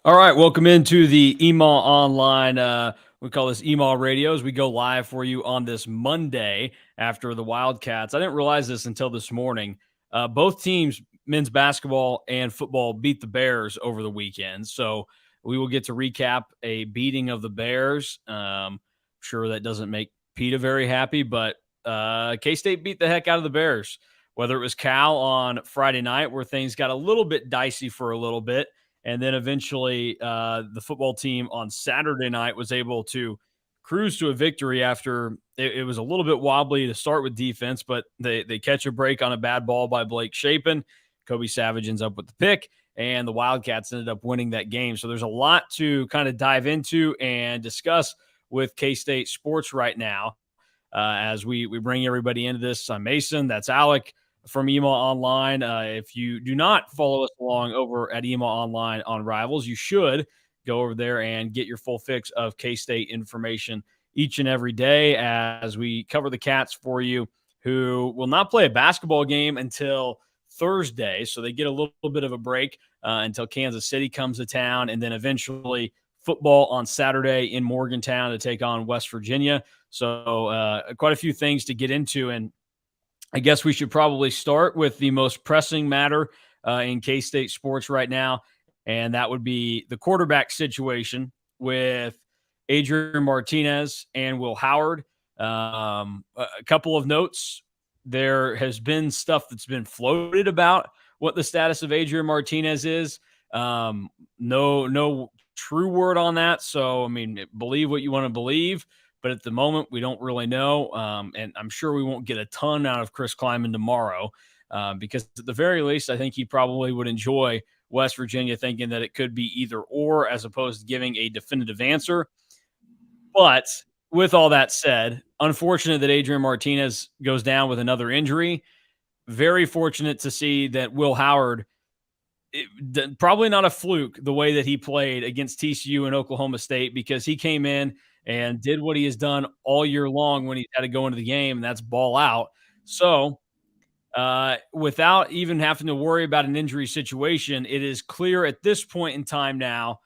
All right, welcome into the EMAW Online. We call this EMAW Radios. We go live for you on this Monday after the Wildcats. I didn't realize this until this morning. Both teams, men's basketball and football, beat the Bears over the weekend. So we will get to recap a beating of the Bears. Sure, that doesn't make PETA very happy, but K-State beat the heck out of the Bears. Whether it was Cal on Friday night, where things got a little bit dicey for a little bit, and then eventually the football team on Saturday night was able to cruise to a victory after it was a little bit wobbly to start with defense, but they catch a break on a bad ball by Blake Shapen. Kobe Savage ends up with the pick, and the Wildcats ended up winning that game. So there's a lot to kind of dive into and discuss with K-State sports right now. As we bring everybody into this, I'm Mason. That's Alec from EMAW Online. If you do not follow us along over at EMAW Online on Rivals, you should go over there and get your full fix of K-State information each and every day as we cover the Cats for you, who will not play a basketball game until Thursday. So they get a little bit of a break until Kansas City comes to town, and then eventually football on Saturday in Morgantown to take on West Virginia. So quite a few things to get into, and I guess we should probably start with the most pressing matter in K-State sports right now, and that would be the quarterback situation with Adrian Martinez and Will Howard. A couple of notes. There has been stuff that's been floated about what the status of Adrian Martinez is. No true word on that. So, I mean, believe what you want to believe. But at the moment, we don't really know. And I'm sure we won't get a ton out of Chris Kleiman tomorrow because at the very least, I think he probably would enjoy West Virginia thinking that it could be either or as opposed to giving a definitive answer. But with all that said, unfortunate that Adrian Martinez goes down with another injury. Very fortunate to see that Will Howard, probably not a fluke the way that he played against TCU and Oklahoma State, because he came in and did what he has done all year long when he had to go into the game, and that's ball out. So without even having to worry about an injury situation, it is clear at this point in time now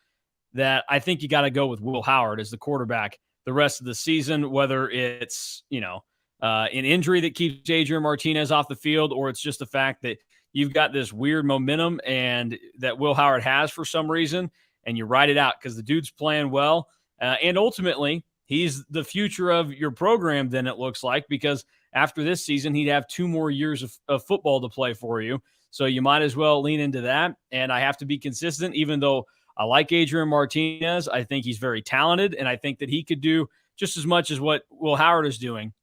that I think you got to go with Will Howard as the quarterback the rest of the season, whether it's, an injury that keeps Adrian Martinez off the field, or it's just the fact that you've got this weird momentum and that Will Howard has for some reason, and you ride it out because the dude's playing well. And ultimately, he's the future of your program, then it looks like, because after this season, he'd have 2 more years of football to play for you. So you might as well lean into that. And I have to be consistent, even though I like Adrian Martinez. I think he's very talented, and I think that he could do just as much as what Will Howard is doing.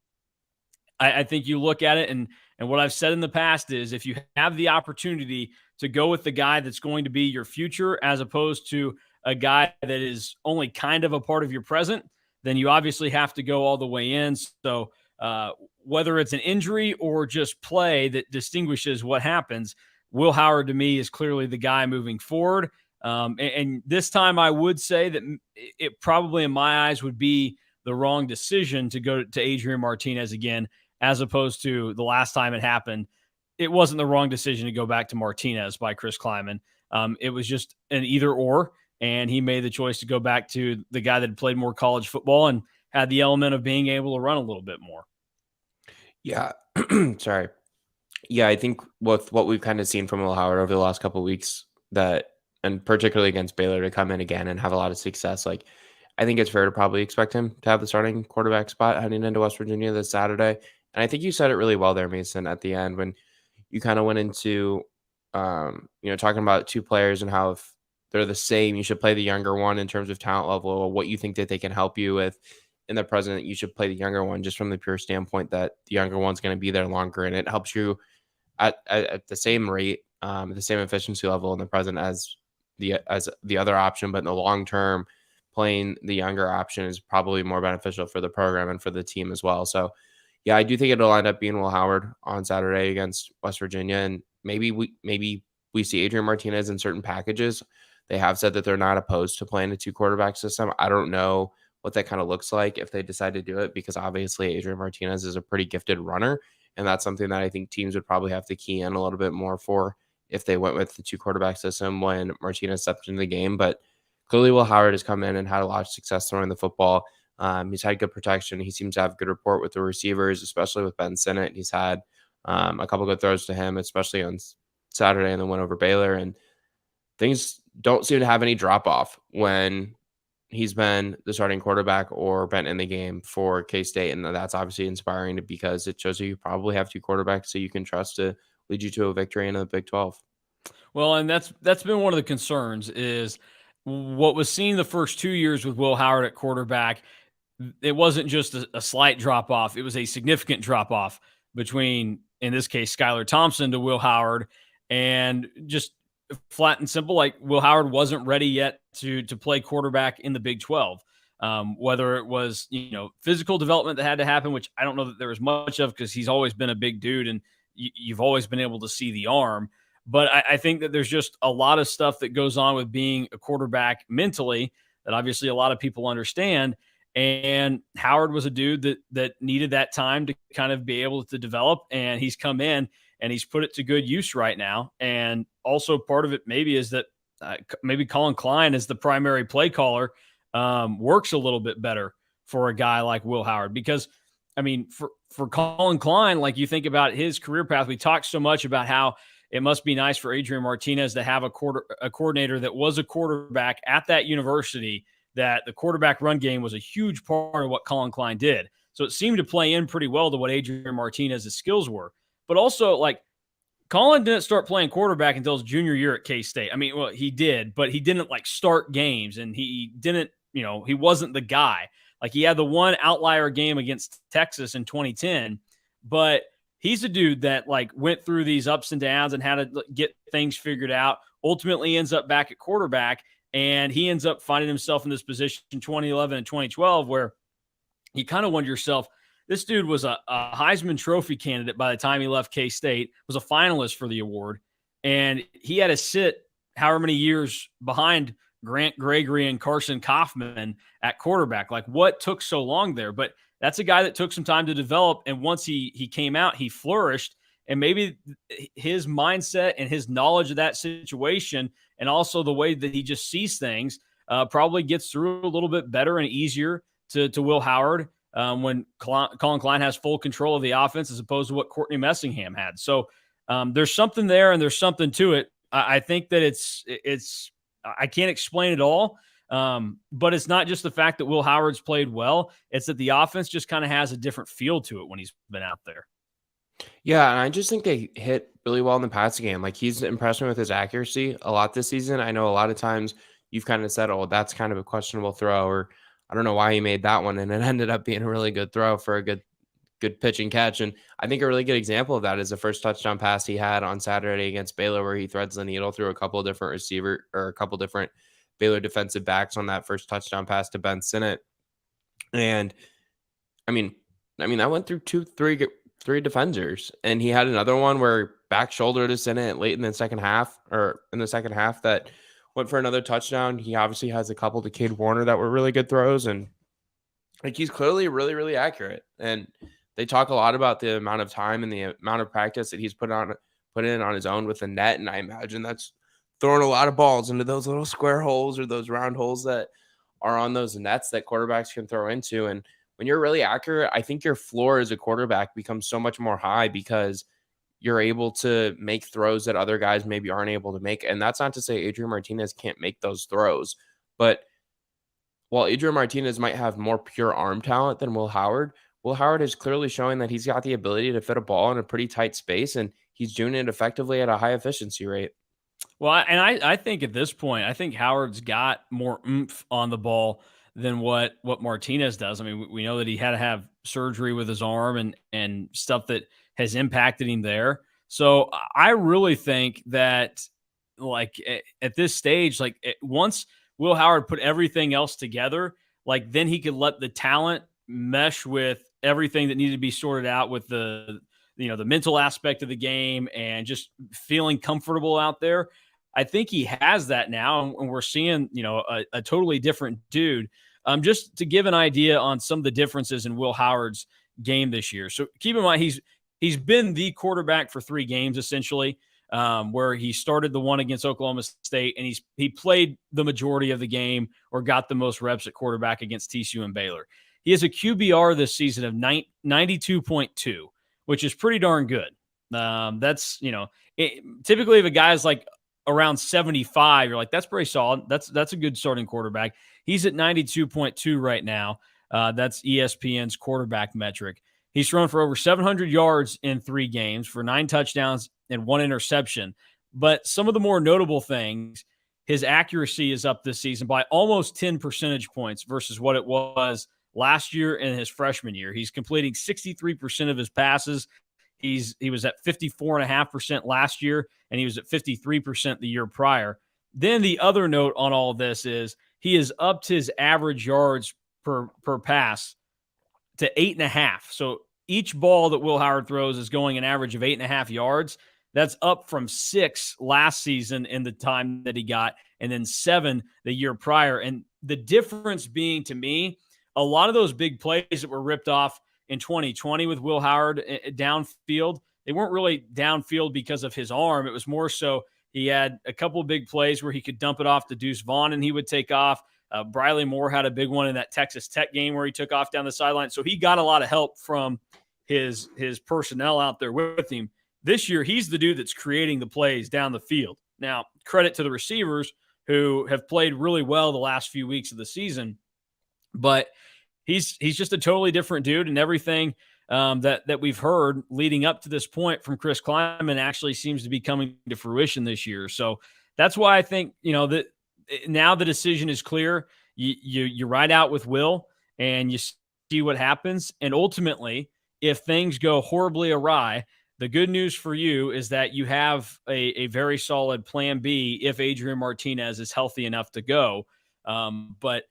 I think you look at it, and what I've said in the past is if you have the opportunity to go with the guy that's going to be your future as opposed to a guy that is only kind of a part of your present, then you obviously have to go all the way in. So whether it's an injury or just play that distinguishes what happens, Will Howard to me is clearly the guy moving forward. And this time I would say that it probably in my eyes would be the wrong decision to go to Adrian Martinez again, as opposed to the last time it happened. It wasn't the wrong decision to go back to Martinez by Chris Kleiman. It was just an either or, and he made the choice to go back to the guy that had played more college football and had the element of being able to run a little bit more. Yeah. Sorry. Yeah, I think with what we've kind of seen from Will Howard over the last couple of weeks, and particularly against Baylor, to come in again and have a lot of success, I think it's fair to probably expect him to have the starting quarterback spot heading into West Virginia this Saturday. And I think you said it really well there, Mason, at the end when you kind of went into, talking about 2 players and how if they're the same, you should play the younger one in terms of talent level or what you think that they can help you with in the present. You should play the younger one just from the pure standpoint that the younger one's going to be there longer, and it helps you at the same rate, the same efficiency level in the present as the other option. But in the long term, playing the younger option is probably more beneficial for the program and for the team as well. So, yeah, I do think it'll end up being Will Howard on Saturday against West Virginia, and maybe we see Adrian Martinez in certain packages. They have said that they're not opposed to playing a 2 quarterback system. I don't know what that kind of looks like if they decide to do it, because obviously Adrian Martinez is a pretty gifted runner, and that's something that I think teams would probably have to key in a little bit more for if they went with the 2 quarterback system when Martinez stepped into the game. But clearly Will Howard has come in and had a lot of success throwing the football. He's had good protection. He seems to have good rapport with the receivers, especially with Ben Sinnott. He's had a couple good throws to him, especially on Saturday in the win over Baylor. And things don't seem to have any drop off when he's been the starting quarterback or been in the game for K-State. And that's obviously inspiring because it shows you probably have two quarterbacks that you can trust to lead you to a victory in the Big 12. Well, and that's been one of the concerns is what was seen the first 2 years with Will Howard at quarterback. It wasn't just a slight drop off; it was a significant drop off between, in this case, Skylar Thompson to Will Howard, and just flat and simple, like Will Howard wasn't ready yet to play quarterback in the Big 12. Whether it was physical development that had to happen, which I don't know that there was much of because he's always been a big dude and you've always been able to see the arm. But I think that there's just a lot of stuff that goes on with being a quarterback mentally that obviously a lot of people understand. And Howard was a dude that needed that time to kind of be able to develop. And he's come in and he's put it to good use right now. And also part of it maybe is that maybe Colin Klein as the primary play caller works a little bit better for a guy like Will Howard. Because, I mean, for Colin Klein, like you think about his career path, we talked so much about how it must be nice for Adrian Martinez to have a coordinator that was a quarterback at that university, that the quarterback run game was a huge part of what Colin Klein did. So it seemed to play in pretty well to what Adrian Martinez's skills were. But also, like, Colin didn't start playing quarterback until his junior year at K-State. I mean, well, he did, but he didn't like start games and he didn't, he wasn't the guy. Like he had the one outlier game against Texas in 2010, but he's a dude that like went through these ups and downs and had to get things figured out. Ultimately ends up back at quarterback, and he ends up finding himself in this position in 2011 and 2012 where you kind of wonder yourself, this dude was a Heisman Trophy candidate by the time he left K-State, was a finalist for the award, and he had to sit however many years behind Grant Gregory and Carson Kaufman at quarterback. Like, what took so long there? But that's a guy that took some time to develop, and once he came out, he flourished. And maybe his mindset and his knowledge of that situation and also the way that he just sees things probably gets through a little bit better and easier to Will Howard when Colin Klein has full control of the offense as opposed to what Courtney Messingham had. So there's something there and there's something to it. I think that it's I can't explain it all, but it's not just the fact that Will Howard's played well. It's that the offense just kind of has a different feel to it when he's been out there. Yeah, and I just think they hit really well in the passing game. Like he's impressed me with his accuracy a lot this season. I know a lot of times you've kind of said, "Oh, that's kind of a questionable throw," or "I don't know why he made that one," and it ended up being a really good throw for a good pitch and catch. And I think a really good example of that is the first touchdown pass he had on Saturday against Baylor, where he threads the needle through a couple of different Baylor defensive backs on that first touchdown pass to Ben Sinnott. And I mean, that went through three defenders, and he had another one where back shoulder to Sinnott late in the second half that went for another touchdown. He obviously has a couple to Cade Warner that were really good throws, and like he's clearly really, really accurate. And they talk a lot about the amount of time and the amount of practice that he's put in on his own with the net, and I imagine that's throwing a lot of balls into those little square holes or those round holes that are on those nets that quarterbacks can throw into. And when you're really accurate, I think your floor as a quarterback becomes so much more high because you're able to make throws that other guys maybe aren't able to make. And that's not to say Adrian Martinez can't make those throws, but while Adrian Martinez might have more pure arm talent than Will Howard is clearly showing that he's got the ability to fit a ball in a pretty tight space, and he's doing it effectively at a high efficiency rate. Well, and I think at this point, I think Howard's got more oomph on the ball than what Martinez does. I mean, we know that he had to have surgery with his arm and stuff that has impacted him there. So I really think that like at this stage, like once Will Howard put everything else together, like then he could let the talent mesh with everything that needed to be sorted out with the mental aspect of the game and just feeling comfortable out there. I think he has that now, and we're seeing, a totally different dude. Just to give an idea on some of the differences in Will Howard's game this year. So keep in mind, he's been the quarterback for 3 games, essentially. where he started the one against Oklahoma State, and he played the majority of the game or got the most reps at quarterback against TCU and Baylor. He has a QBR this season of 92.2, which is pretty darn good. That's, typically if a guy's like around 75, you're like, that's pretty solid. That's a good starting quarterback. He's at 92.2 right now. That's ESPN's quarterback metric. He's thrown for over 700 yards in 3 games for 9 touchdowns and 1 interception. But some of the more notable things, his accuracy is up this season by almost 10 percentage points versus what it was last year and his freshman year. He's completing 63% of his passes. He was at 54.5% last year, and he was at 53% the year prior. Then the other note on all of this is he has upped his average yards per pass to 8.5. So each ball that Will Howard throws is going an average of 8.5 yards. That's up from 6 last season in the time that he got, and then 7 the year prior. And the difference being, to me, a lot of those big plays that were ripped off in 2020 with Will Howard downfield, they weren't really downfield because of his arm. It was more so he had a couple of big plays where he could dump it off to Deuce Vaughn and he would take off. Briley Moore had a big one in that Texas Tech game where he took off down the sideline. So he got a lot of help from his personnel out there with him. This year, he's the dude that's creating the plays down the field. Now, credit to the receivers who have played really well the last few weeks of the season, but he's just a totally different dude, and everything that we've heard leading up to this point from Chris Kleiman actually seems to be coming to fruition this year. So that's why I think, that now the decision is clear. You ride out with Will and you see what happens. And ultimately, if things go horribly awry, the good news for you is that you have a very solid plan B if Adrian Martinez is healthy enough to go. But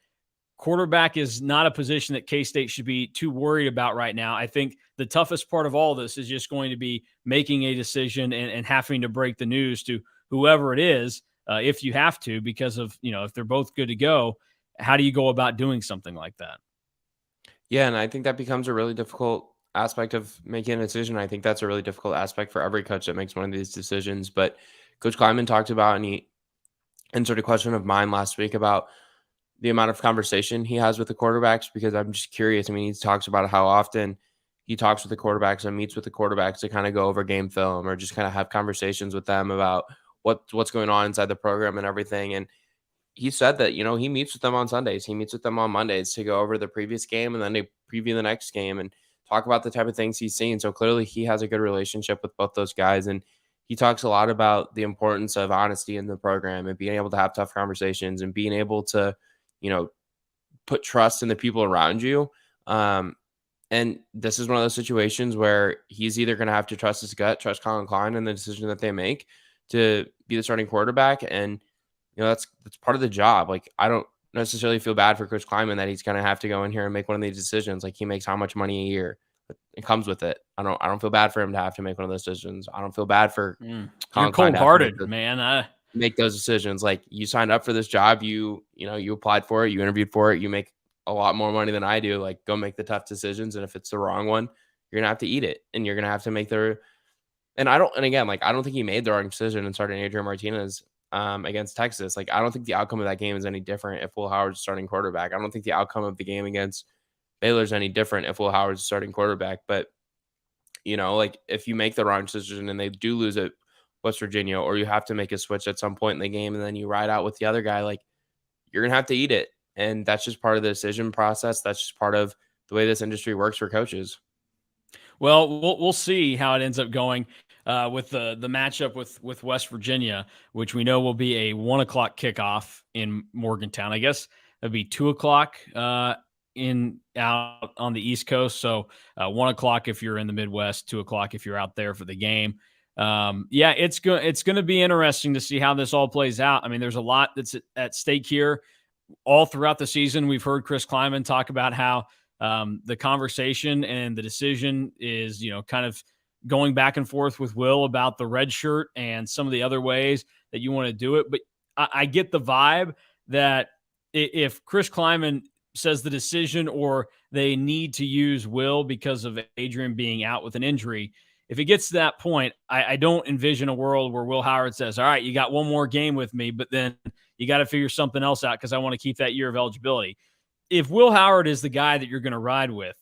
quarterback is not a position that K-State should be too worried about right now. I think the toughest part of all this is just going to be making a decision and having to break the news to whoever it is, if you have to, because of, if they're both good to go, how do you go about doing something like that? Yeah, and I think that becomes a really difficult aspect of making a decision. I think that's a really difficult aspect for every coach that makes one of these decisions. But Coach Kleiman talked about, and he answered a question of mine last week about the amount of conversation he has with the quarterbacks, because I'm just curious. I mean, he talks about how often he talks with the quarterbacks and meets with the quarterbacks to kind of go over game film or just kind of have conversations with them about what's going on inside the program and everything. And he said that, he meets with them on Sundays. He meets with them on Mondays to go over the previous game, and then they preview the next game and talk about the type of things he's seen. So clearly he has a good relationship with both those guys. And he talks a lot about the importance of honesty in the program and being able to have tough conversations and being able to, put trust in the people around you. And this is one of those situations where he's either going to have to trust his gut, trust Colin Klein and the decision that they make to be the starting quarterback. And, that's part of the job. Like, I don't necessarily feel bad for Coach Kleiman that he's going to have to go in here and make one of these decisions. Like, he makes how much money a year. It comes with it. I don't feel bad for him to have to make one of those decisions. I don't feel bad for Colin You're cold-hearted, man. Make those decisions. Like, you signed up for this job, you applied for it, you interviewed for it, you make a lot more money than I do. Like, go make the tough decisions. And if it's the wrong one, you're gonna have to eat it, and you're gonna have to make I don't think he made the wrong decision in starting Adrian Martinez against Texas. Like, I don't think the outcome of that game is any different if Will Howard's starting quarterback. I don't think the outcome of the game against Baylor is any different if Will Howard's starting quarterback. But like, if you make the wrong decision and they do lose at West Virginia, or you have to make a switch at some point in the game and then you ride out with the other guy, like, you're going to have to eat it. And that's just part of the decision process. That's just part of the way this industry works for coaches. Well, we'll see how it ends up going with the matchup with West Virginia, which we know will be a 1:00 kickoff in Morgantown. I guess that'd be 2:00 out on the East Coast. So 1:00 if you're in the Midwest, 2:00 if you're out there for the game. It's going to be interesting to see how this all plays out. I mean, there's a lot that's at stake here. All throughout the season, we've heard Chris Kleiman talk about how the conversation and the decision is, kind of going back and forth with Will about the red shirt and some of the other ways that you want to do it. But I get the vibe that if Chris Kleiman says the decision or they need to use Will because of Adrian being out with an injury, if it gets to that point, I don't envision a world where Will Howard says, all right, you got one more game with me, but then you got to figure something else out because I want to keep that year of eligibility. If Will Howard is the guy that you're going to ride with,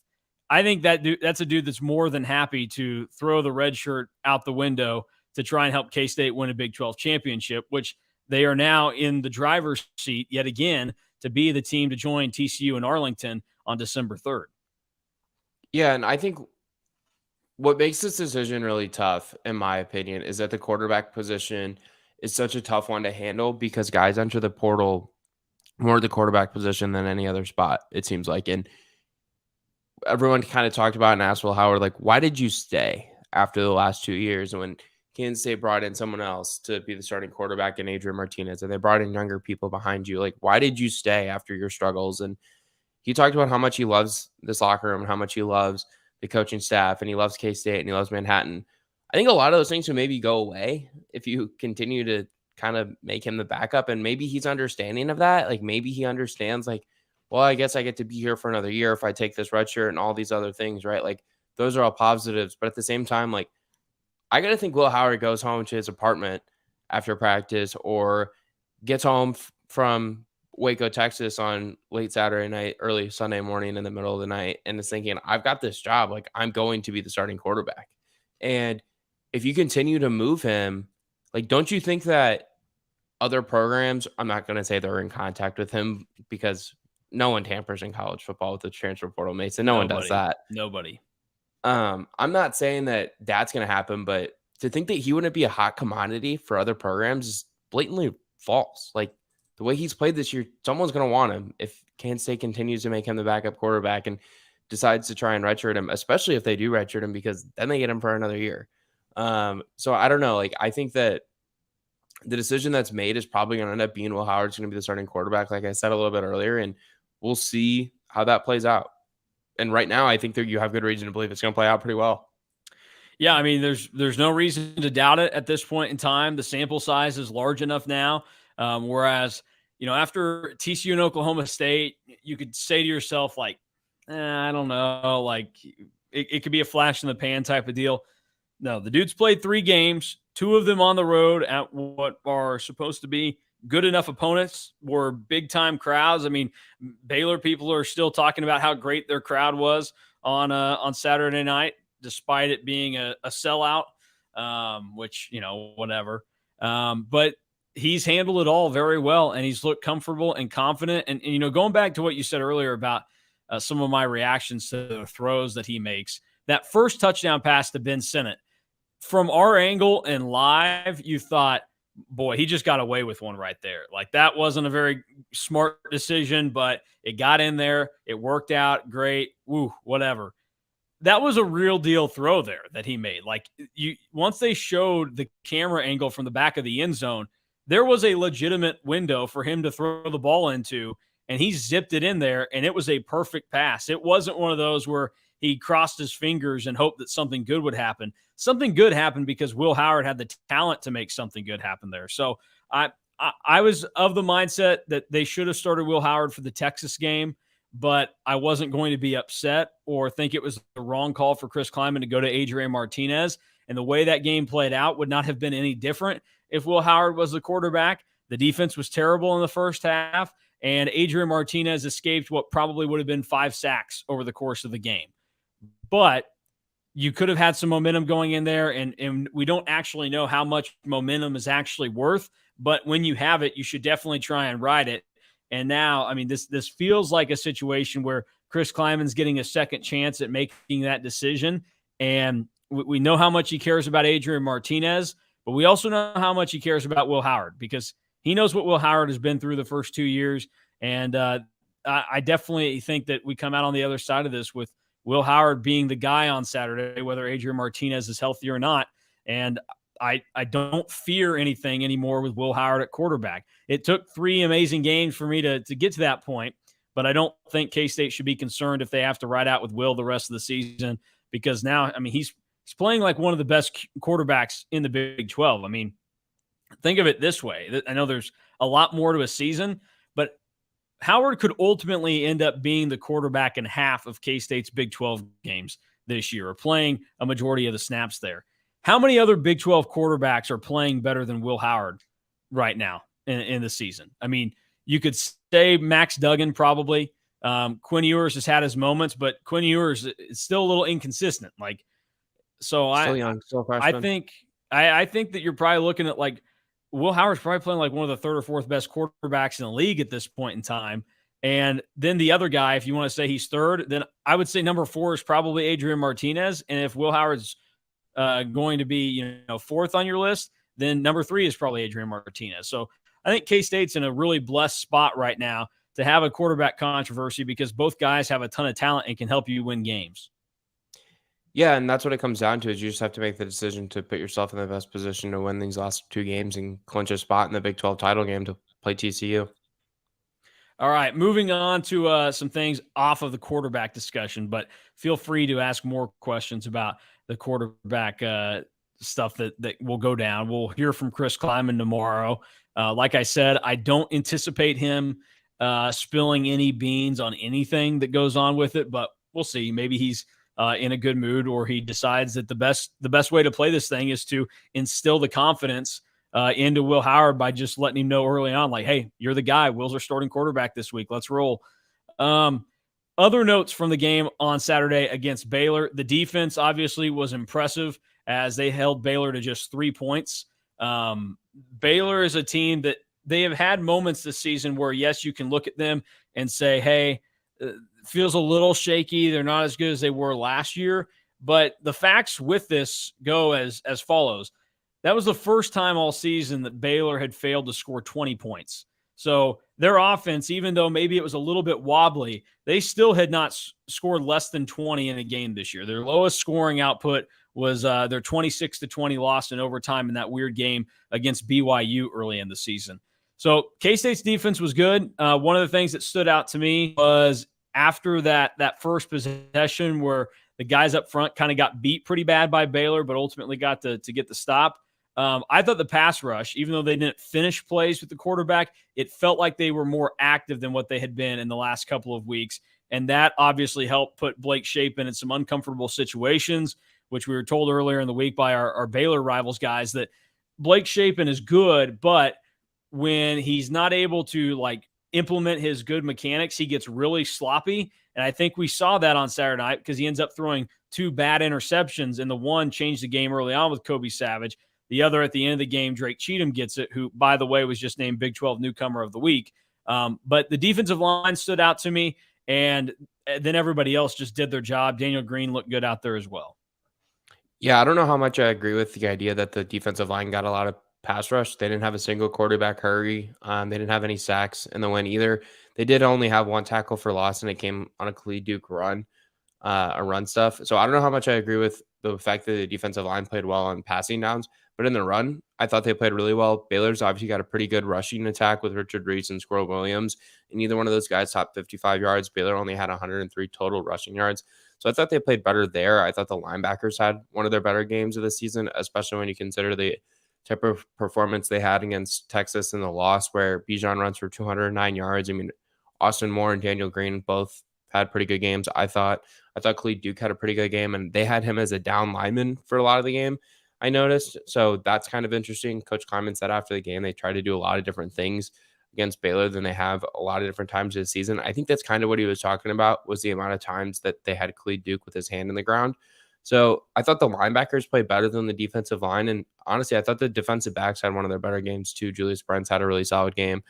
I think that's a dude that's more than happy to throw the red shirt out the window to try and help K-State win a Big 12 championship, which they are now in the driver's seat yet again to be the team to join TCU in Arlington on December 3rd. Yeah, and I think what makes this decision really tough, in my opinion, is that the quarterback position is such a tough one to handle because guys enter the portal more at the quarterback position than any other spot, it seems like. And everyone kind of talked about and asked Will Howard, like, why did you stay after the last 2 years when Kansas State brought in someone else to be the starting quarterback in Adrian Martinez, and they brought in younger people behind you? Like, why did you stay after your struggles? And he talked about how much he loves this locker room and how much he loves the coaching staff, and he loves K-State and he loves Manhattan. I think a lot of those things would maybe go away if you continue to kind of make him the backup, and maybe he's understanding of that. Like, maybe he understands, like, well, I guess I get to be here for another year if I take this red shirt and all these other things, right? Like, those are all positives. But at the same time, like, I got to think Will Howard goes home to his apartment after practice or gets home from Waco, Texas on late Saturday night, early Sunday morning in the middle of the night, and is thinking, I've got this job. Like, I'm going to be the starting quarterback. And if you continue to move him, like, don't you think that other programs, I'm not going to say they're in contact with him because no one tampers in college football with the transfer portal, Mason. No one does that. Nobody. I'm not saying that that's going to happen, but to think that he wouldn't be a hot commodity for other programs is blatantly false. Like, the way he's played this year, someone's going to want him if Kansas State continues to make him the backup quarterback and decides to try and redshirt him, especially if they do redshirt him, because then they get him for another year. So I don't know. Like, I think that the decision that's made is probably going to end up being Will Howard's going to be the starting quarterback, like I said a little bit earlier, and we'll see how that plays out. And right now, I think that you have good reason to believe it's going to play out pretty well. Yeah, I mean, there's no reason to doubt it at this point in time. The sample size is large enough now. Whereas, after TCU and Oklahoma State, you could say to yourself, like, I don't know, like it could be a flash in the pan type of deal. No, the dude's played 3 games, 2 of them on the road at what are supposed to be good enough opponents, were big time crowds. I mean, Baylor people are still talking about how great their crowd was on Saturday night, despite it being a sellout, which, whatever. But he's handled it all very well, and he's looked comfortable and confident. And going back to what you said earlier about some of my reactions to the throws that he makes, that first touchdown pass to Ben Sinnott, from our angle and live, you thought, boy, he just got away with one right there. Like, that wasn't a very smart decision, but it got in there. It worked out great. Woo, whatever. That was a real deal throw there that he made. Like, once they showed the camera angle from the back of the end zone, there was a legitimate window for him to throw the ball into, and he zipped it in there, and it was a perfect pass. It wasn't one of those where he crossed his fingers and hoped that something good would happen. Something good happened because Will Howard had the talent to make something good happen there. So I was of the mindset that they should have started Will Howard for the Texas game, but I wasn't going to be upset or think it was the wrong call for Chris Klieman to go to Adrian Martinez. And the way that game played out would not have been any different if Will Howard was the quarterback. The defense was terrible in the first half, and Adrian Martinez escaped what probably would have been 5 sacks over the course of the game. But you could have had some momentum going in there, and we don't actually know how much momentum is actually worth. But when you have it, you should definitely try and ride it. And now, I mean, this feels like a situation where Chris Kleiman's getting a second chance at making that decision. And we know how much he cares about Adrian Martinez, but we also know how much he cares about Will Howard, because he knows what Will Howard has been through the first 2 years. And I definitely think that we come out on the other side of this with Will Howard being the guy on Saturday, whether Adrian Martinez is healthy or not. And I don't fear anything anymore with Will Howard at quarterback. It took 3 amazing games for me to get to that point, but I don't think K-State should be concerned if they have to ride out with Will the rest of the season, because now, I mean, he's playing like one of the best quarterbacks in the Big 12. I mean, think of it this way. I know there's a lot more to a season, but Howard could ultimately end up being the quarterback in half of K-State's Big 12 games this year, or playing a majority of the snaps there. How many other Big 12 quarterbacks are playing better than Will Howard right now in the season? I mean, you could say Max Duggan probably. Quinn Ewers has had his moments, but Quinn Ewers is still a little inconsistent. Like, so Still young, still a I freshman. think I think that you're probably looking at like Will Howard's probably playing like one of the third or fourth best quarterbacks in the league at this point in time. And then the other guy, if you want to say he's third, then I would say number 4 is probably Adrian Martinez. And if Will Howard's going to be, fourth on your list, then number 3 is probably Adrian Martinez. So I think K-State's in a really blessed spot right now to have a quarterback controversy because both guys have a ton of talent and can help you win games. Yeah, and that's what it comes down to is you just have to make the decision to put yourself in the best position to win these last 2 games and clinch a spot in the Big 12 title game to play TCU. All right, moving on to some things off of the quarterback discussion, but feel free to ask more questions about the quarterback stuff that will go down. We'll hear from Chris Kleiman tomorrow. Like I said, I don't anticipate him spilling any beans on anything that goes on with it, but we'll see. Maybe he's in a good mood, or he decides that the best way to play this thing is to instill the confidence into Will Howard by just letting him know early on, like, hey, you're the guy. Will's our starting quarterback this week. Let's roll. Other notes from the game on Saturday against Baylor. The defense obviously was impressive as they held Baylor to just 3 points. Baylor is a team that they have had moments this season where, yes, you can look at them and say, hey, feels a little shaky. They're not as good as they were last year. But the facts with this go as follows. That was the first time all season that Baylor had failed to score 20 points. So their offense, even though maybe it was a little bit wobbly, they still had not scored less than 20 in a game this year. Their lowest scoring output was their 26-20 loss in overtime in that weird game against BYU early in the season. So K-State's defense was good. One of the things that stood out to me was after that first possession where the guys up front kind of got beat pretty bad by Baylor, but ultimately got to get the stop. I thought the pass rush, even though they didn't finish plays with the quarterback, it felt like they were more active than what they had been in the last couple of weeks. And that obviously helped put Blake Shapen in some uncomfortable situations, which we were told earlier in the week by our Baylor rivals guys that Blake Shapen is good, but when he's not able to implement his good mechanics, he gets really sloppy. And I think we saw that on Saturday night because he ends up throwing 2 bad interceptions, and the one changed the game early on with Kobe Savage. The other at the end of the game, Drake Cheatham gets it, who, by the way, was just named Big 12 Newcomer of the Week. But the defensive line stood out to me, and then everybody else just did their job. Daniel Green looked good out there as well. Yeah, I don't know how much I agree with the idea that the defensive line got a lot of pass rush. They didn't have a single quarterback hurry. They didn't have any sacks in the win either. They did only have 1 tackle for loss, and it came on a Khalid Duke run, a run stuff. So I don't know how much I agree with the fact that the defensive line played well on passing downs. But in the run, I thought they played really well. Baylor's obviously got a pretty good rushing attack with Richard Reese and Squirrel Williams. And neither one of those guys topped 55 yards. Baylor only had 103 total rushing yards. So I thought they played better there. I thought the linebackers had one of their better games of the season, especially when you consider the type of performance they had against Texas in the loss where Bijan runs for 209 yards. I mean, Austin Moore and Daniel Green both had pretty good games. I thought Khalid Duke had a pretty good game, and they had him as a down lineman for a lot of the game, I noticed. So that's kind of interesting. Coach Kleiman said after the game they try to do a lot of different things against Baylor than they have a lot of different times this season. I think that's kind of what he was talking about, was the amount of times that they had Khalid Duke with his hand in the ground. So I thought the linebackers played better than the defensive line. And honestly, I thought the defensive backs had one of their better games too. Julius Brents had a really solid game.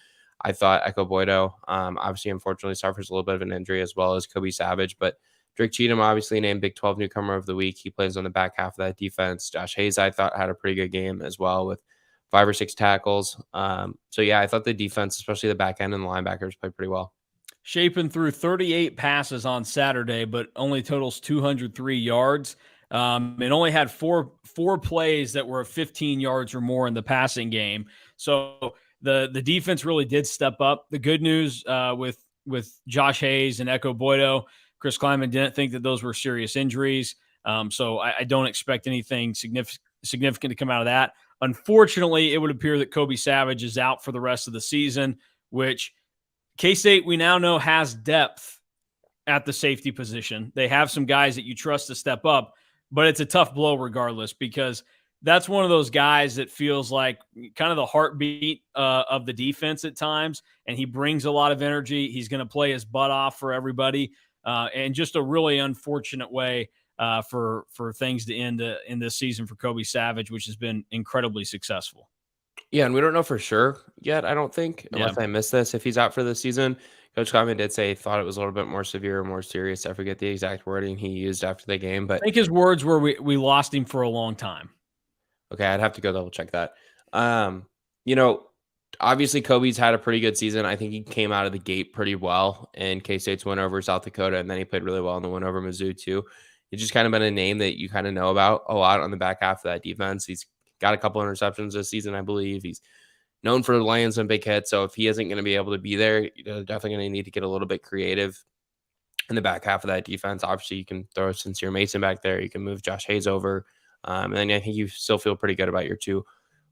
I thought Echo Boydo, obviously, unfortunately, suffers a little bit of an injury, as well as Kobe Savage. But Drake Cheatham, obviously named Big 12 Newcomer of the Week. He plays on the back half of that defense. Josh Hayes, I thought, had a pretty good game as well with 5 or 6 tackles. So, yeah, I thought the defense, especially the back end and the linebackers, played pretty well. Shapen threw 38 passes on Saturday, but only totals 203 yards. It only had four plays that were 15 yards or more in the passing game. So the defense really did step up. The good news with Josh Hayes and Echo Boydo, Chris Kleiman didn't think that those were serious injuries. So I don't expect anything significant to come out of that. Unfortunately, it would appear that Kobe Savage is out for the rest of the season, which K-State we now know has depth at the safety position. They have some guys that you trust to step up, but it's a tough blow regardless, because that's one of those guys that feels like kind of the heartbeat of the defense at times, and he brings a lot of energy. He's going to play his butt off for everybody, and just a really unfortunate way for things to end in this season for Kobe Savage, which has been incredibly successful. Yeah, and we don't know for sure yet, I don't think, Yeah. unless I missed this, if he's out for the season. Coach Kleiman did say he thought it was a little bit more severe or more serious. I forget the exact wording he used after the game, I but think his words were, we lost him for a long time. okay, I'd have to go double check that. Um, you know, obviously Kobe's had a pretty good season. I think he came out of the gate pretty well in K-State's win over South Dakota, and then he played really well in the win over Mizzou too. He's just kind of been a name that you kind of know about a lot on the back half of that defense. He's got a couple interceptions this season, I believe. He's known for laying some big hits. So if he isn't going to be able to be there, you're definitely going to need to get a little bit creative in the back half of that defense. Obviously, you can throw Sincere Mason back there. You can move Josh Hayes over. And then I think you still feel pretty good about your two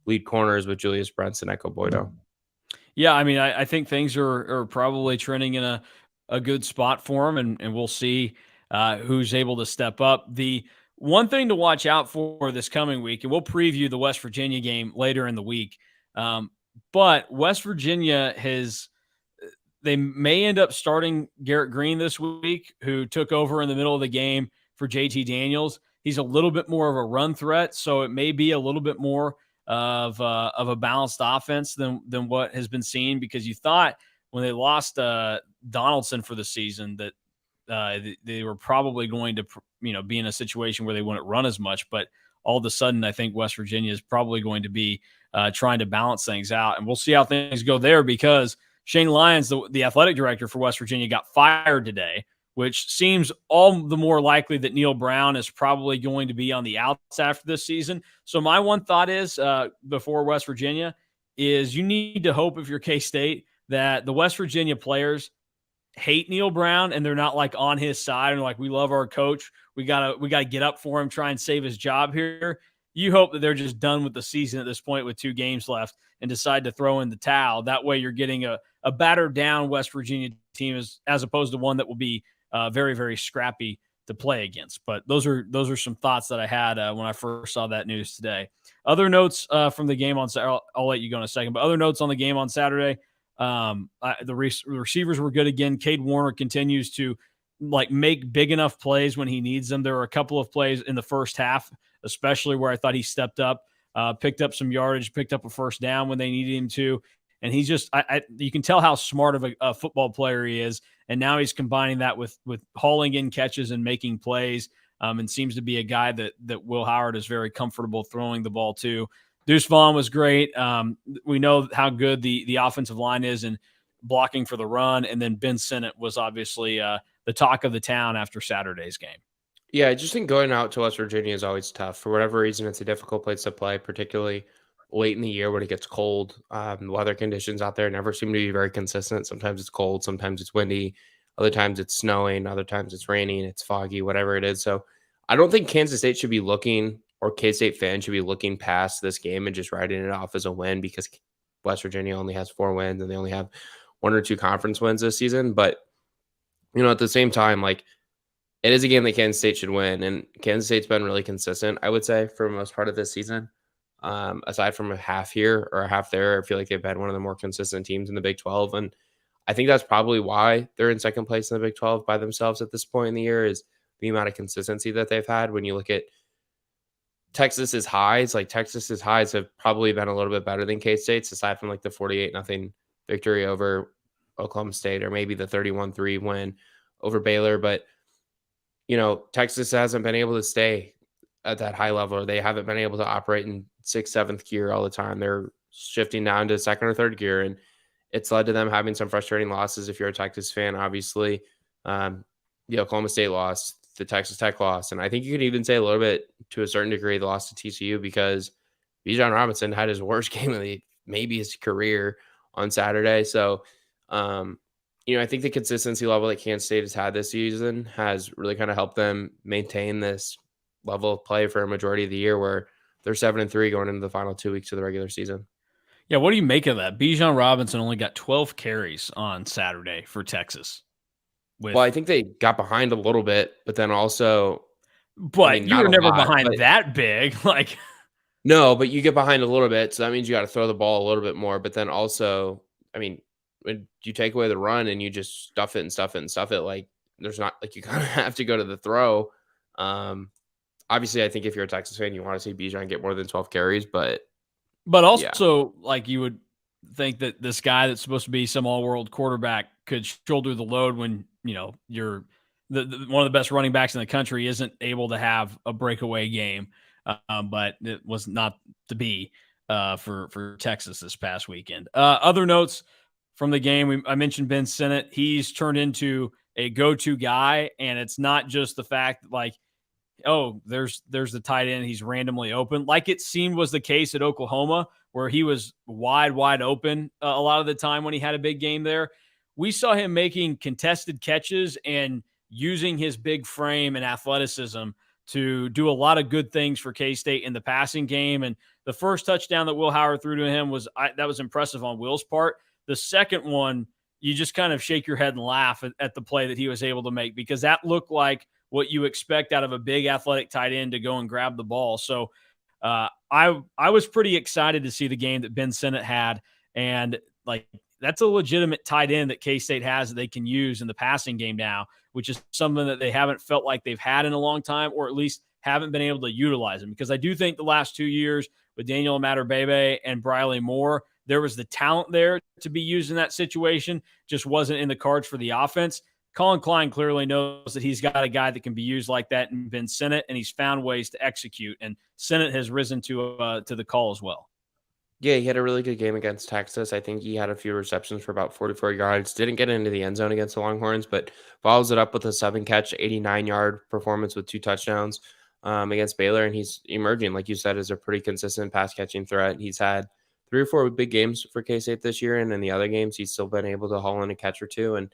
lead corners with Julius Brents and Echo Boydo. Yeah, I mean, I think things are probably trending in a good spot for him, and we'll see who's able to step up. The one thing to watch out for this coming week, and we'll preview the West Virginia game later in the week, but West Virginia they may end up starting Garrett Green this week, who took over in the middle of the game for JT Daniels. He's a little bit more of a run threat, so it may be a little bit more of a balanced offense than what has been seen, because you thought when they lost Donaldson for the season that they were probably going to be in a situation where they wouldn't run as much, but all of a sudden I think West Virginia is probably going to be trying to balance things out, and we'll see how things go there, because Shane Lyons, the athletic director for West Virginia, got fired today, which seems all the more likely that Neil Brown is probably going to be on the outs after this season. So my one thought is, before West Virginia, is you need to hope, if you're K-State, that the West Virginia players hate Neil Brown and they're not like on his side and like, we love our coach, we gotta get up for him, try and save his job here. You hope that they're just done with the season at this point with 2 games left and decide to throw in the towel. That way you're getting a battered down West Virginia team as opposed to one that will be very, very scrappy to play against. But those are some thoughts that I had when I first saw that news today. Other notes from the game on Saturday, I'll let you go in a second, but other notes on the game on Saturday, the receivers were good again. Cade Warner continues to make big enough plays when he needs them. There were a couple of plays in the first half, especially where I thought he stepped up, picked up some yardage, picked up a first down when they needed him to. And he's just, you can tell how smart of a football player he is. And now he's combining that with hauling in catches and making plays, and seems to be a guy that Will Howard is very comfortable throwing the ball to. Deuce Vaughn was great. We know how good the offensive line is in blocking for the run. And then Ben Sinnott was obviously the talk of the town after Saturday's game. Yeah, I just think going out to West Virginia is always tough. For whatever reason, it's a difficult place to play, particularly late in the year when it gets cold. The weather conditions out there never seem to be very consistent. Sometimes it's cold, sometimes it's windy, other times it's snowing, other times it's raining, it's foggy, whatever it is. So I don't think Kansas State should be looking, or K-State fans should be looking past this game and just writing it off as a win, because West Virginia only has 4 wins and they only have 1 or 2 conference wins this season. But, at the same time, it is a game that Kansas State should win, and Kansas State's been really consistent, I would say, for the most part of this season. Aside from a half here or a half there, I feel like they've been one of the more consistent teams in the Big 12. And I think that's probably why they're in second place in the Big 12 by themselves at this point in the year, is the amount of consistency that they've had. When you look at Texas's highs have probably been a little bit better than K-State's, aside from the 48-0 victory over Oklahoma State, or maybe the 31-3 win over Baylor. But, Texas hasn't been able to stay at that high level, or they haven't been able to operate in 6th, 7th gear all the time. They're shifting down to 2nd or 3rd gear, and it's led to them having some frustrating losses. If you're a Texas fan, obviously, the Oklahoma State loss, the Texas Tech loss, and I think you could even say a little bit, to a certain degree, the loss to TCU, because Bijan Robinson had his worst game of maybe his career on Saturday. So, I think the consistency level that Kansas State has had this season has really kind of helped them maintain this level of play for a majority of the year, where they're 7-3 going into the final 2 weeks of the regular season. Yeah, what do you make of that? Bijan Robinson only got 12 carries on Saturday for Texas. Well, with, I think they got behind a little bit, but then also, I but mean, you not were a never lot, behind but that big. Like, no, but you get behind a little bit, so that means you gotta throw the ball a little bit more, but then also, I mean, when you take away the run and you just stuff it and stuff it and stuff it, like, there's not like, you kinda have to go to the throw. Um, Obviously, I think if you're a Texas fan, you wanna see Bijan get more than 12 carries, but but yeah. also, like, you would think that this guy that's supposed to be some all-world quarterback could shoulder the load when, you're one of the best running backs in the country isn't able to have a breakaway game. But it was not to be for Texas this past weekend. Other notes from the game, I mentioned Ben Sinnott. He's turned into a go-to guy, and it's not just the fact that, like, oh, there's the tight end. He's randomly open, like it seemed was the case at Oklahoma, where he was wide open a lot of the time when he had a big game there. We saw him making contested catches and using his big frame and athleticism to do a lot of good things for K-State in the passing game. And the first touchdown that Will Howard threw to him that was impressive on Will's part. The second one, you just kind of shake your head and laugh at the play that he was able to make, because that looked like what you expect out of a big athletic tight end to go and grab the ball. So I was pretty excited to see the game that Ben Sinnott had, and like, that's a legitimate tight end that K-State has that they can use in the passing game now, which is something that they haven't felt like they've had in a long time, or at least haven't been able to utilize him. Because I do think the last 2 years with Daniel Amaterbebe and Briley Moore, there was the talent there to be used in that situation, just wasn't in the cards for the offense. Colin Klein clearly knows that he's got a guy that can be used like that in Ben Sinnott, and he's found ways to execute. And Sinnott has risen to the call as well. Yeah, he had a really good game against Texas. I think he had a few receptions for about 44 yards. Didn't get into the end zone against the Longhorns, but follows it up with a 7-catch, 89-yard performance with 2 touchdowns against Baylor. And he's emerging, like you said, as a pretty consistent pass catching threat. He's had 3 or 4 big games for K-State this year, and in the other games, he's still been able to haul in a catch or two. And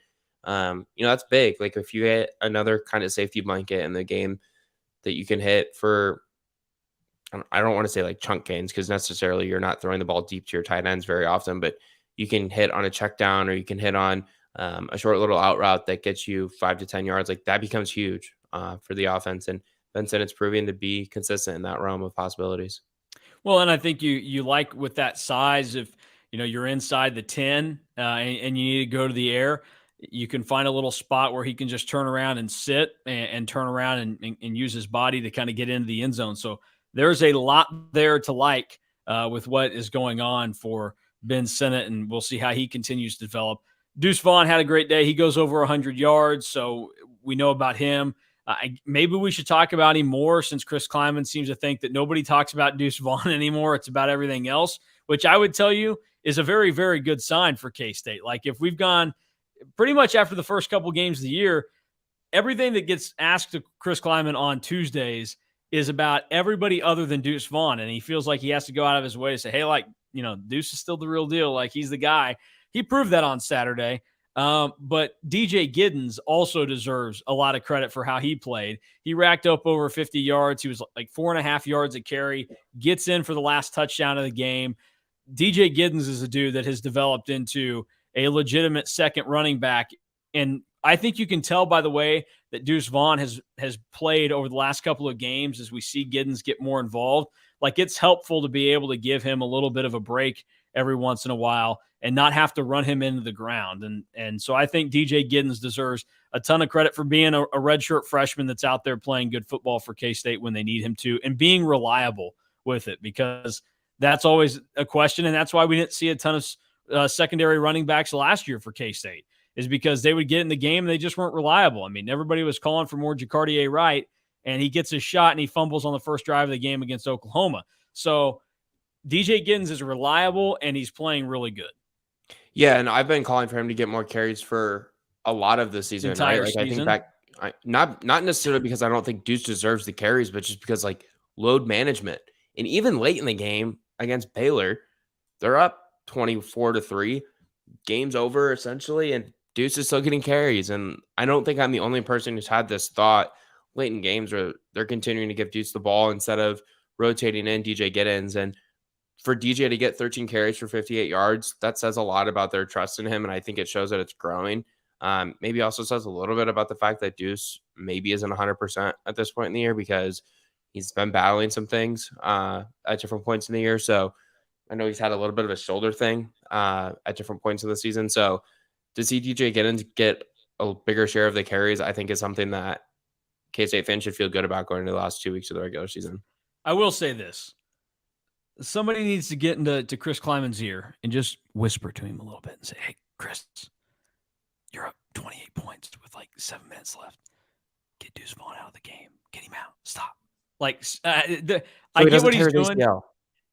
that's big. Like, if you hit another kind of safety blanket in the game that you can hit for, I don't want to say like chunk gains, because necessarily you're not throwing the ball deep to your tight ends very often, but you can hit on a check down, or you can hit on a short little out route that gets you 5 to 10 yards. Like, that becomes huge for the offense. And Ben Sinnott's proving to be consistent in that realm of possibilities. Well, and I think you like, with that size, if you're inside the 10 and you need to go to the air, you can find a little spot where he can just turn around and sit and turn around and use his body to kind of get into the end zone. So there's a lot there to like with what is going on for Ben Sinnott, and we'll see how he continues to develop. Deuce Vaughn had a great day. He goes over 100 yards, so we know about him. Maybe we should talk about him more, since Chris Kleiman seems to think that nobody talks about Deuce Vaughn anymore. It's about everything else, which I would tell you is a very, very good sign for K-State. Like, if we've gone pretty much after the first couple games of the year, everything that gets asked to Chris Kleiman on Tuesdays is about everybody other than Deuce Vaughn. And he feels like he has to go out of his way to say, hey, like, Deuce is still the real deal. Like, he's the guy. He proved that on Saturday. But DJ Giddens also deserves a lot of credit for how he played. He racked up over 50 yards. He was like 4.5 yards a carry, gets in for the last touchdown of the game. DJ Giddens is a dude that has developed into a legitimate second running back. And I think you can tell by the way that Deuce Vaughn has played over the last couple of games, as we see Giddens get more involved. Like, it's helpful to be able to give him a little bit of a break every once in a while and not have to run him into the ground. And so I think DJ Giddens deserves a ton of credit for being a redshirt freshman that's out there playing good football for K-State when they need him to, and being reliable with it, because that's always a question. And that's why we didn't see a ton of secondary running backs last year for K-State, is because they would get in the game and they just weren't reliable. I mean, everybody was calling for more Jacardier Wright, and he gets his shot and he fumbles on the first drive of the game against Oklahoma. So DJ Giddens is reliable and he's playing really good. Yeah, and I've been calling for him to get more carries for a lot of the season, Entire right? Like, season. I think not necessarily because I don't think Deuce deserves the carries, but just because, like, load management. And even late in the game against Baylor, they're up 24-3, game's over essentially, and Deuce is still getting carries. And I don't think I'm the only person who's had this thought late in games where they're continuing to give Deuce the ball instead of rotating in DJ Giddens. And for DJ to get 13 carries for 58 yards, that says a lot about their trust in him, and I think it shows that it's growing. Maybe also says a little bit about the fact that Deuce maybe isn't 100% at this point in the year because he's been battling some things at different points in the year. So I know he's had a little bit of a shoulder thing at different points of the season. So to see DJ get a bigger share of the carries, I think is something that K-State fans should feel good about going into the last 2 weeks of the regular season. I will say this. Somebody needs to get into Chris Kleiman's ear and just whisper to him a little bit and say, hey, Chris, you're up 28 points with like 7 minutes left. Get Deuce Vaughn out of the game. Get him out. Stop. Like, I get what he's doing.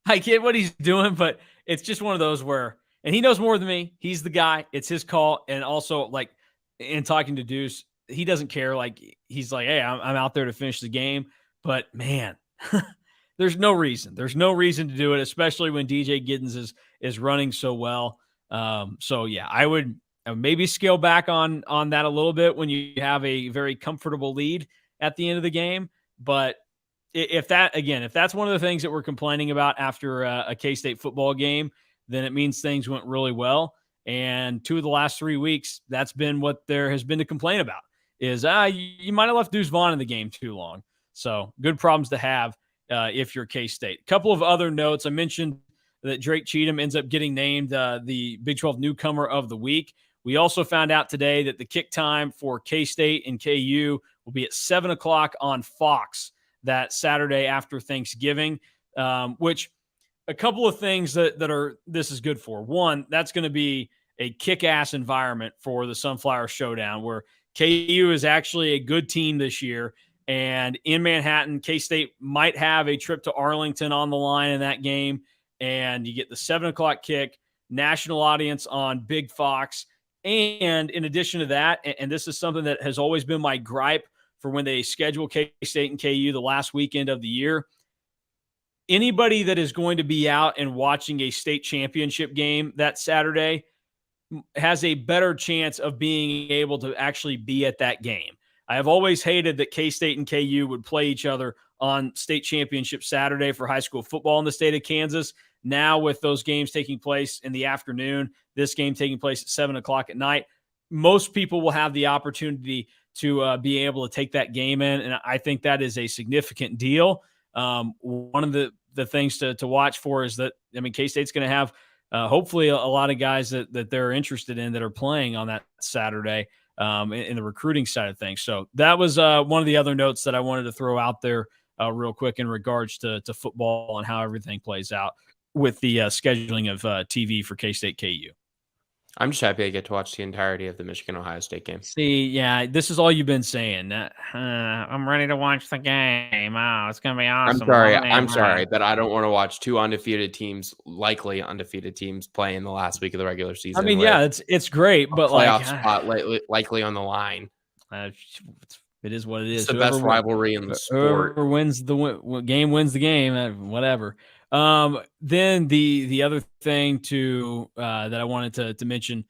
I get what he's doing, but it's just one of those where, and he knows more than me. He's the guy. It's his call. And also, like, in talking to Deuce, he doesn't care. Like, he's like, hey, I'm out there to finish the game. But, man, there's no reason. There's no reason to do it, especially when DJ Giddens is running so well. So, yeah, I would maybe scale back on that a little bit when you have a very comfortable lead at the end of the game. But if that's one of the things that we're complaining about after a K-State football game, then it means things went really well. And 2 of the last 3 weeks, that's been what there has been to complain about is you might have left Deuce Vaughn in the game too long. So good problems to have if you're K-State. A couple of other notes. I mentioned that Drake Cheatham ends up getting named the Big 12 Newcomer of the Week. We also found out today that the kick time for K-State and KU will be at 7 o'clock on Fox that Saturday after Thanksgiving, which a couple of things that this is good for. One, that's going to be a kick-ass environment for the Sunflower Showdown where KU is actually a good team this year. And in Manhattan, K-State might have a trip to Arlington on the line in that game. And you get the 7 o'clock kick, national audience on Big Fox. And in addition to that, and this is something that has always been my gripe for when they schedule K-State and KU the last weekend of the year, anybody that is going to be out and watching a state championship game that Saturday has a better chance of being able to actually be at that game. I have always hated that K-State and KU would play each other on state championship Saturday for high school football in the state of Kansas. Now with those games taking place in the afternoon, this game taking place at 7 o'clock at night, most people will have the opportunity to be able to take that game in. And I think that is a significant deal. One of the things to watch for is that, K-State's going to have hopefully a lot of guys that they're interested in that are playing on that Saturday in the recruiting side of things. So that was one of the other notes that I wanted to throw out there real quick in regards to football and how everything plays out with the scheduling of TV for K-State KU. I'm just happy I get to watch the entirety of the Michigan-Ohio State game. See, yeah, this is all you've been saying. I'm ready to watch the game. Oh, it's going to be awesome. I'm sorry that I don't want to watch 2 likely undefeated teams play in the last week of the regular season. It's great, but playoff spot likely on the line. It is what it is. It's the best rivalry in the sport. Whoever wins the game wins the game, whatever. Then the other thing that I wanted to mention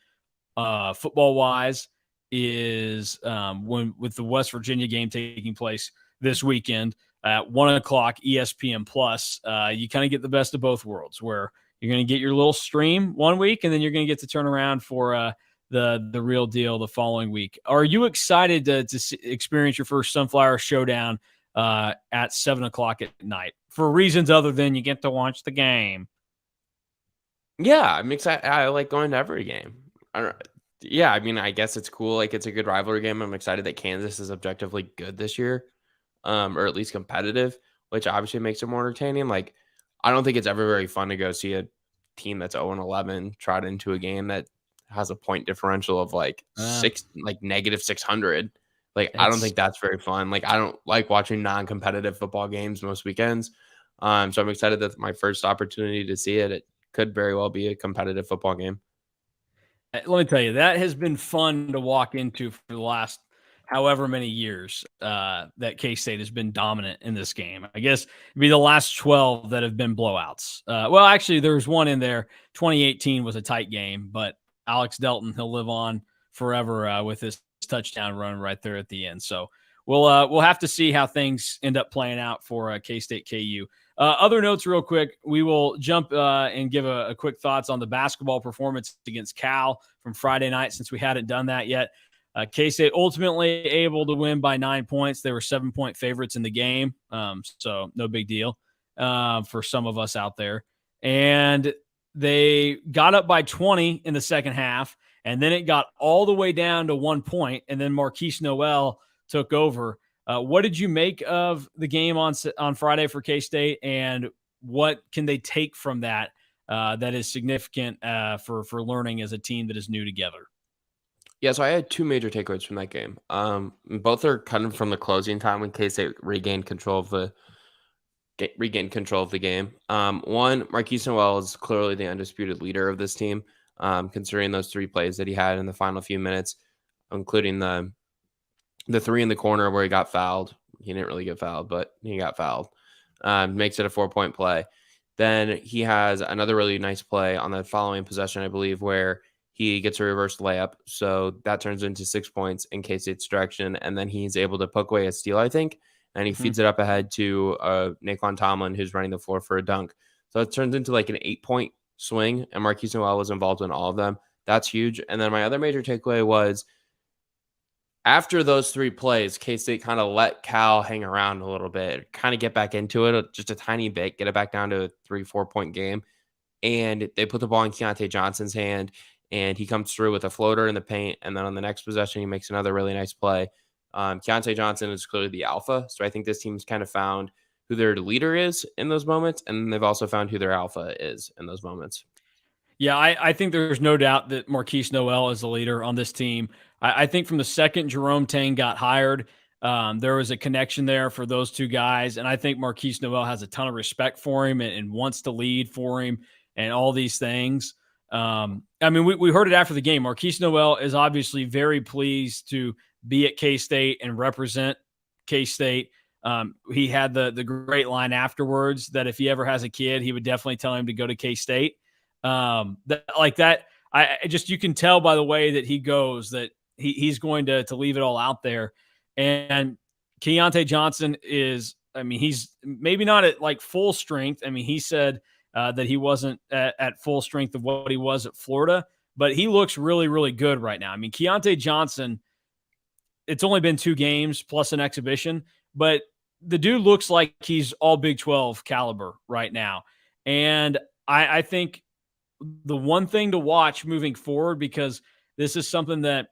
football wise is when with the West Virginia game taking place this weekend at 1 o'clock ESPN Plus, you kind of get the best of both worlds where you're going to get your little stream one week and then you're going to get to turn around for the real deal the following week. Are you excited to experience your first Sunflower Showdown at 7 o'clock at night for reasons other than you get to watch the game? Yeah, I'm excited. I like going to every game. I guess it's cool. Like, it's a good rivalry game. I'm excited that Kansas is objectively good this year, or at least competitive, which obviously makes it more entertaining. Like, I don't think it's ever very fun to go see a team that's 0-11 trot into a game that has a point differential of negative 600. I don't think that's very fun. Like, I don't like watching non-competitive football games most weekends. So I'm excited that my first opportunity to see it could very well be a competitive football game. Let me tell you, that has been fun to walk into for the last however many years that K-State has been dominant in this game. I guess it'd be the last 12 that have been blowouts. Well, actually, there's one in there. 2018 was a tight game, but Alex Delton, he'll live on forever with his touchdown run right there at the end. So we'll have to see how things end up playing out for K-State KU. Other notes real quick. We will jump and give a quick thoughts on the basketball performance against Cal from Friday night since we hadn't done that yet. K-State ultimately able to win by 9 points. They were 7-point favorites in the game, so no big deal for some of us out there. And they got up by 20 in the second half, and then it got all the way down to 1 point, and then Marquise Noel took over. What did you make of the game on Friday for K-State, and what can they take from that that is significant for learning as a team that is new together? Yeah, so I had two major takeaways from that game. Both are kind of from the closing time when K-State regained control of the game. One, Marquise Noel is clearly the undisputed leader of this team, considering those three plays that he had in the final few minutes, including the three in the corner where he got fouled. He didn't really get fouled, but he got fouled. Makes it a 4-point play. Then he has another really nice play on the following possession, I believe, where he gets a reverse layup. So that turns into 6 points in K-State's direction. And then he's able to poke away a steal, I think. And he feeds it up ahead to Naquan Tomlin, who's running the floor for a dunk. So it turns into like an 8-point swing. And Marquise Noel was involved in all of them. That's huge. And then my other major takeaway was after those three plays, K-State kind of let Cal hang around a little bit, kind of get back into it just a tiny bit, get it back down to a 3-4 point game. And they put the ball in Keontae Johnson's hand, and he comes through with a floater in the paint. And then on the next possession, he makes another really nice play. Keontae Johnson is clearly the alpha. So I think this team's kind of found who their leader is in those moments. And they've also found who their alpha is in those moments. Yeah, I think there's no doubt that Marquise Noel is the leader on this team. I think from the second Jerome Tang got hired, there was a connection there for those two guys. And I think Marquise Noel has a ton of respect for him and wants to lead for him and all these things. I mean, we heard it after the game. Marquise Noel is obviously very pleased to be at K-State and represent K-State. He had the great line afterwards that if he ever has a kid, he would definitely tell him to go to K-State. You can tell by the way that he goes that he's going to leave it all out there. And Keontae Johnson is, I mean, he's maybe not at like full strength. I mean, he said that he wasn't at full strength of what he was at Florida, but he looks really, really good right now. I mean, Keontae Johnson, it's only been 2 games plus an exhibition, but the dude looks like he's all Big 12 caliber right now. And I think the one thing to watch moving forward, because this is something that,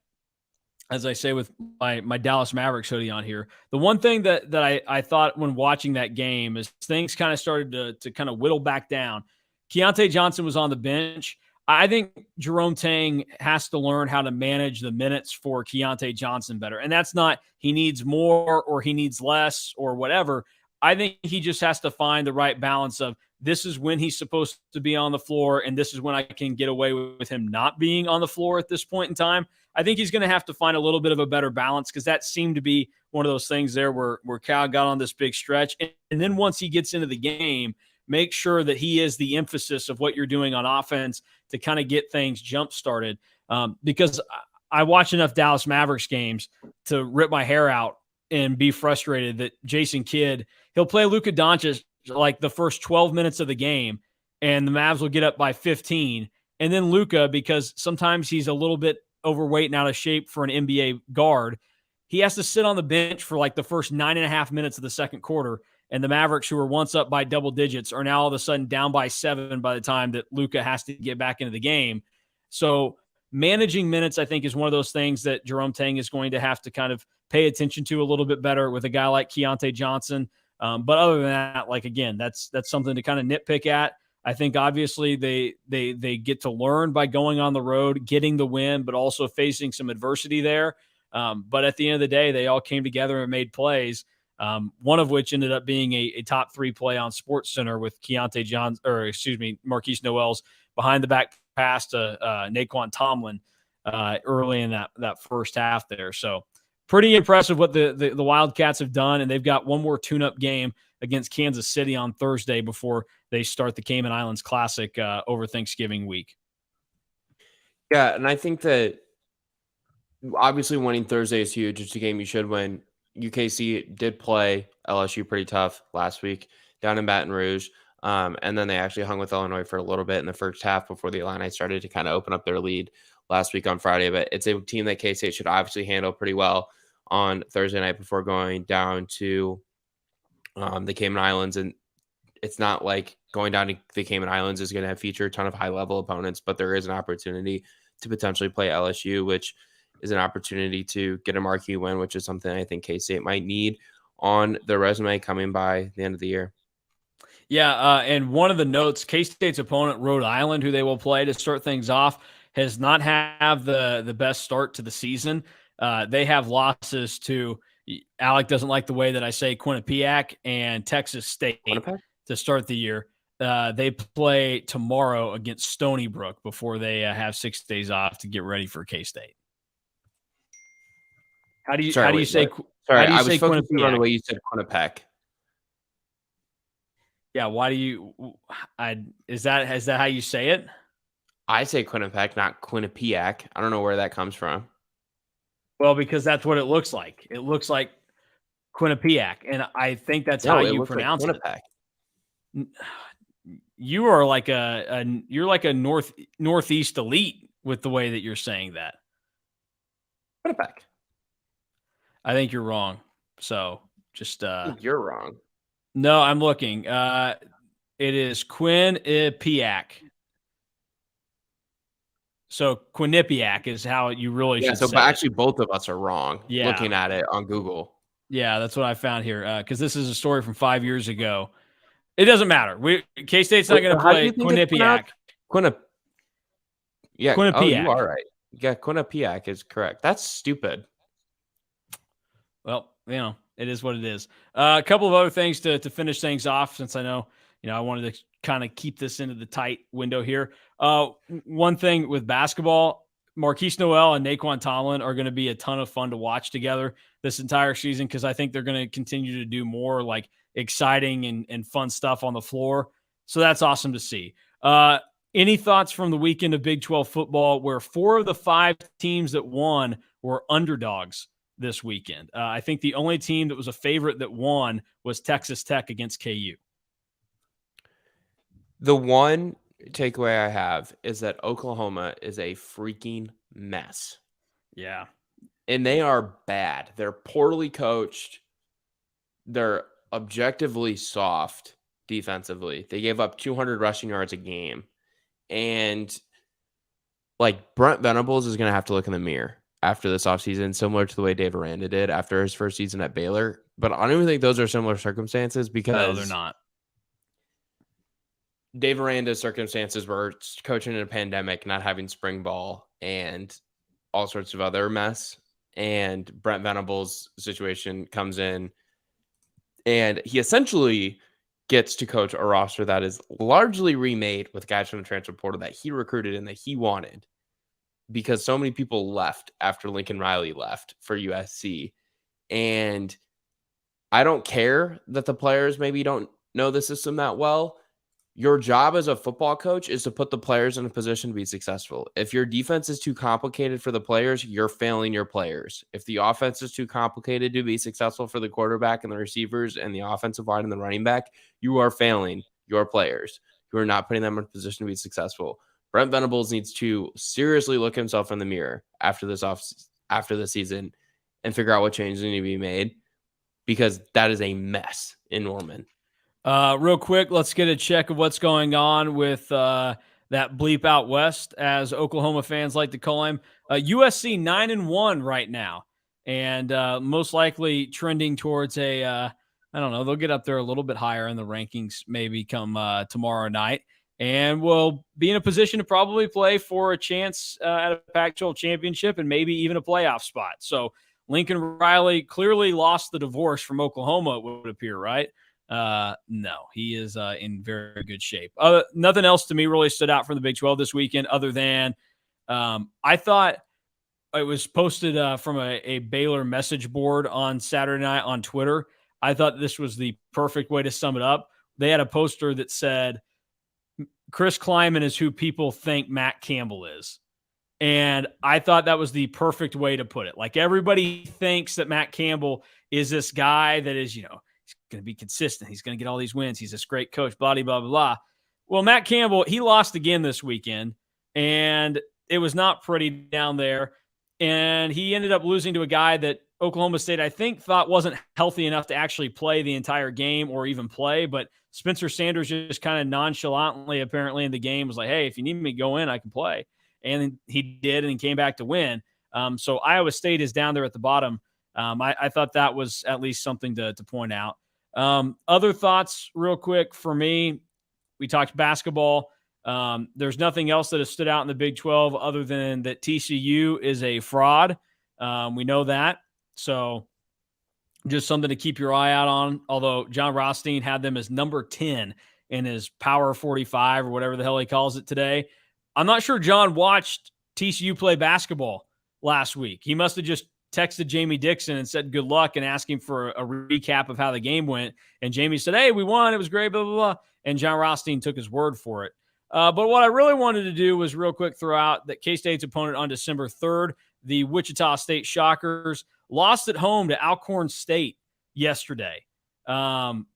as I say with my Dallas Mavericks hoodie on here, the one thing that I thought when watching that game is things kind of started to kind of whittle back down. Keontae Johnson was on the bench. I think Jerome Tang has to learn how to manage the minutes for Keontae Johnson better. And that's not he needs more or he needs less or whatever. I think he just has to find the right balance of this is when he's supposed to be on the floor, and this is when I can get away with him not being on the floor at this point in time. I think he's going to have to find a little bit of a better balance because that seemed to be one of those things there where Cal got on this big stretch. And then once he gets into the game, make sure that he is the emphasis of what you're doing on offense to kind of get things jump started. Because I watch enough Dallas Mavericks games to rip my hair out and be frustrated that Jason Kidd, he'll play Luka Doncic like the first 12 minutes of the game, and the Mavs will get up by 15. And then Luka, because sometimes he's a little bit overweight and out of shape for an NBA guard, he has to sit on the bench for like the first 9.5 minutes of the second quarter. And the Mavericks, who were once up by double digits, are now all of a sudden down by 7 by the time that Luka has to get back into the game. So managing minutes, I think, is one of those things that Jerome Tang is going to have to kind of pay attention to a little bit better with a guy like Keontae Johnson. But other than that, like, again, that's something to kind of nitpick at. I think obviously they get to learn by going on the road, getting the win, but also facing some adversity there. But at the end of the day, they all came together and made plays. One of which ended up being a top 3 play on SportsCenter with Marquise Noel's behind the back pass to Naquan Tomlin early in that first half there. So pretty impressive what the Wildcats have done, and they've got one more tune-up game against Kansas City on Thursday before they start the Cayman Islands Classic over Thanksgiving week. Yeah, and I think that obviously winning Thursday is huge. It's a game you should win. UKC did play LSU pretty tough last week down in Baton Rouge. And then they actually hung with Illinois for a little bit in the first half before the Illini started to kind of open up their lead last week on Friday. But it's a team that K-State should obviously handle pretty well on Thursday night before going down to the Cayman Islands. And it's not like going down to the Cayman Islands is going to feature a ton of high-level opponents, but there is an opportunity to potentially play LSU, which is an opportunity to get a marquee win, which is something I think K-State might need on their resume coming by the end of the year. Yeah, and one of the notes, K-State's opponent, Rhode Island, who they will play to start things off, has not have the best start to the season. They have losses to, Alec doesn't like the way that I say Quinnipiac and Texas State Winnipeg? to start the year. They play tomorrow against Stony Brook before they have 6 days off to get ready for K-State. How do you say Sorry, I was focusing on the way you said Quinnipiac. Yeah, why do you? Is that how you say it? I say Quinnipiac, not Quinnipiac. I don't know where that comes from. Well, because that's what it looks like. It looks like Quinnipiac, and I think that's how you pronounce it. You are like you're like a northeast elite with the way that you're saying that. Quinnipiac. I think you're wrong. So just you're wrong. No, I'm looking. It is Quinnipiac. So Quinnipiac is how you really should say but actually both of us are wrong looking at it on Google. Yeah, that's what I found here. Because this is a story from 5 years ago. It doesn't matter. K-State's not going to play Quinnipiac. Yeah, Quinnipiac. Oh, you are right. Yeah, Quinnipiac is correct. That's stupid. Well, it is what it is. A couple of other things to finish things off, since I know, I wanted to kind of keep this into the tight window here. One thing with basketball, Marquise Noel and Naquan Tomlin are going to be a ton of fun to watch together this entire season, because I think they're going to continue to do more like exciting and fun stuff on the floor. So that's awesome to see. Any thoughts from the weekend of Big 12 football, where 4 of the 5 teams that won were underdogs this weekend? I think the only team that was a favorite that won was Texas Tech against KU. The one takeaway I have is that Oklahoma is a freaking mess. Yeah. And they are bad. They're poorly coached. They're objectively soft defensively. They gave up 200 rushing yards a game. And like Brent Venables is going to have to look in the mirror after this offseason, similar to the way Dave Aranda did after his first season at Baylor. But I don't even think those are similar circumstances, because no, they're not. Dave Aranda's circumstances were coaching in a pandemic, not having spring ball, and all sorts of other mess. And Brent Venables' situation comes in, and he essentially gets to coach a roster that is largely remade with guys from the transfer portal that he recruited and that he wanted, because so many people left after Lincoln Riley left for USC. And I don't care that the players maybe don't know the system that well. Your job as a football coach is to put the players in a position to be successful. If your defense is too complicated for the players, you're failing your players. If the offense is too complicated to be successful for the quarterback and the receivers and the offensive line and the running back, you are failing your players. You are not putting them in a position to be successful. Brent Venables needs to seriously look himself in the mirror after the season and figure out what changes need to be made, because that is a mess in Norman. Real quick, let's get a check of what's going on with that bleep out west, as Oklahoma fans like to call him. USC 9-1 right now, and most likely trending towards I don't know, they'll get up there a little bit higher in the rankings maybe come tomorrow night, and will be in a position to probably play for a chance at a Pac-12 championship and maybe even a playoff spot. So Lincoln Riley clearly lost the divorce from Oklahoma, it would appear, right? No, he is in very good shape. Nothing else to me really stood out from the Big 12 this weekend, other than I thought it was posted from a Baylor message board on Saturday night on Twitter. I thought this was the perfect way to sum it up. They had a poster that said, Chris Kleiman is who people think Matt Campbell is. And I thought that was the perfect way to put it. Like, everybody thinks that Matt Campbell is this guy that is, he's going to be consistent. He's going to get all these wins. He's this great coach, blah, blah, blah, blah. Well, Matt Campbell, he lost again this weekend. And it was not pretty down there. And he ended up losing to a guy that Oklahoma State, I think, thought wasn't healthy enough to actually play the entire game or even play. But Spencer Sanders just kind of nonchalantly, apparently, in the game was like, hey, if you need me to go in, I can play. And he did, and he came back to win. So Iowa State is down there at the bottom. I thought that was at least something to point out. Other thoughts, real quick, for me, we talked basketball. There's nothing else that has stood out in the Big 12 other than that TCU is a fraud. We know that. So just something to keep your eye out on. Although John Rothstein had them as number 10 in his Power 45 or whatever the hell he calls it today. I'm not sure John watched TCU play basketball last week. He must have just texted Jamie Dixon and said good luck and asked him for a recap of how the game went. And Jamie said, hey, we won. It was great, blah, blah, blah. And John Rothstein took his word for it. But what I really wanted to do was real quick throw out that K-State's opponent on December 3rd, the Wichita State Shockers, lost at home to Alcorn State yesterday. On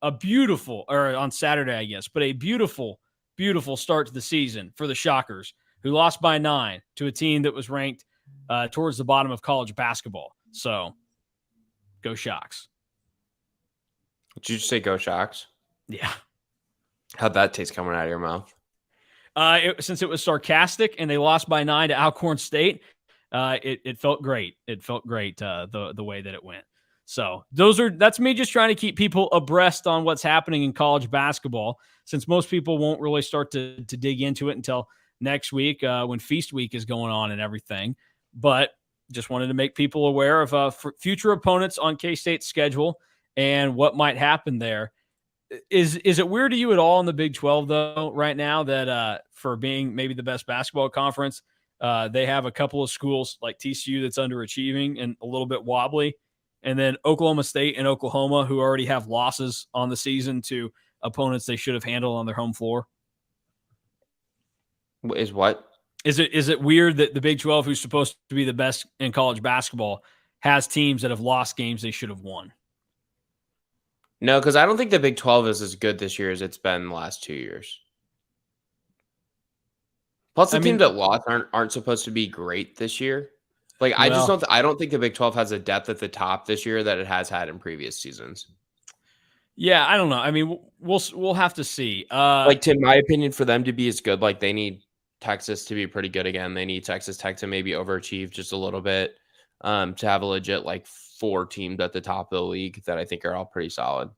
Saturday, I guess, but a beautiful, beautiful start to the season for the Shockers, who lost by 9 to a team that was ranked towards the bottom of college basketball. So, go Shocks. Did you just say go Shocks? Yeah. How'd that taste coming out of your mouth? Since it was sarcastic and they lost by 9 to Alcorn State, it felt great. It felt great the way that it went. So that's me just trying to keep people abreast on what's happening in college basketball, since most people won't really start to dig into it until next week when Feast Week is going on and everything. But just wanted to make people aware of future opponents on K-State's schedule and what might happen there. Is it weird to you at all in the Big 12, though, right now that for being maybe the best basketball conference, they have a couple of schools like TCU that's underachieving and a little bit wobbly, and then Oklahoma State and Oklahoma, who already have losses on the season to opponents they should have handled on their home floor? Is what? Is it weird that the Big 12, who's supposed to be the best in college basketball, has teams that have lost games they should have won? No, because I don't think the Big 12 is as good this year as it's been the last 2 years. Plus, the teams that lost aren't supposed to be great this year. Like, I don't think the Big 12 has a depth at the top this year that it has had in previous seasons. Yeah, I don't know. I mean, we'll have to see. Like, to my opinion, for them to be as good, like, they need Texas to be pretty good again. They need Texas Tech to maybe overachieve just a little bit to have a legit, like, 4 teams at the top of the league that I think are all pretty solid.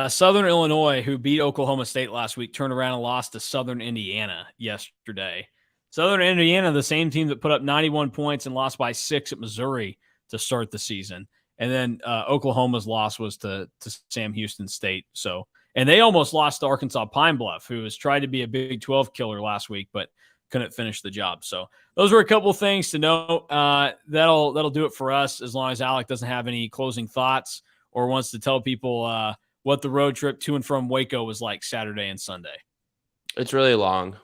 Southern Illinois, who beat Oklahoma State last week, turned around and lost to Southern Indiana yesterday. Southern Indiana, the same team that put up 91 points and lost by 6 at Missouri to start the season. And then Oklahoma's loss was to Sam Houston State. So, and they almost lost to Arkansas Pine Bluff, who has tried to be a Big 12 killer last week, but couldn't finish the job. So those were a couple of things to know. That'll do it for us, as long as Alec doesn't have any closing thoughts or wants to tell people what the road trip to and from Waco was like Saturday and Sunday. It's really long.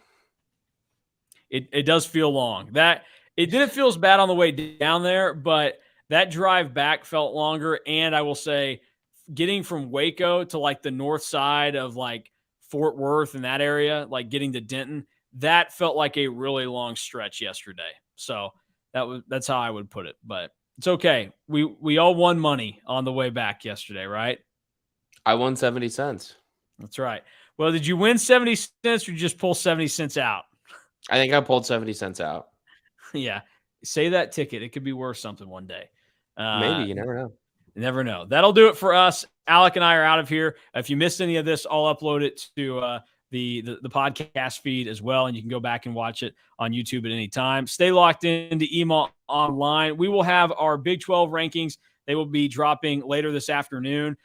It does feel long. That it didn't feel as bad on the way down there, but that drive back felt longer. And I will say, getting from Waco to like the north side of like Fort Worth and that area, like getting to Denton, that felt like a really long stretch yesterday. So that's how I would put it. But it's okay. We all won money on the way back yesterday, right? I won 70 cents. That's right. Well, did you win 70 cents or you just pull 70 cents out? I think I pulled 70 cents out. Yeah. Save that ticket. It could be worth something one day. Maybe. You never know. You never know. That'll do it for us. Alec and I are out of here. If you missed any of this, I'll upload it to the podcast feed as well, and you can go back and watch it on YouTube at any time. Stay locked into EMAW Online. We will have our Big 12 rankings. They will be dropping later this afternoon.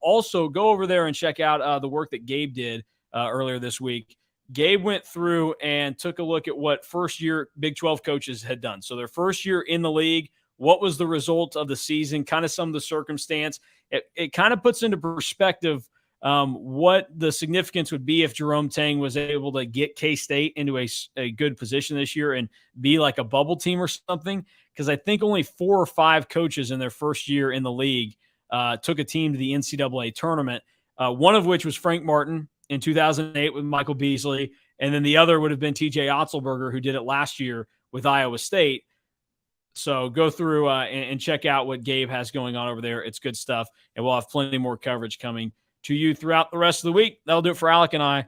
Also, go over there and check out the work that Gabe did earlier this week. Gabe went through and took a look at what first-year Big 12 coaches had done. So their first year in the league, what was the result of the season, kind of some of the circumstance. It kind of puts into perspective what the significance would be if Jerome Tang was able to get K-State into a good position this year and be like a bubble team or something, because I think only 4 or 5 coaches in their first year in the league took a team to the NCAA tournament, one of which was Frank Martin in 2008 with Michael Beasley, And then the other would have been TJ Otzelberger, who did it last year with Iowa State. So go through and check out what Gabe has going on over there. It's good stuff. And we'll have plenty more coverage coming to you throughout the rest of the week. That'll do it for Alec and I.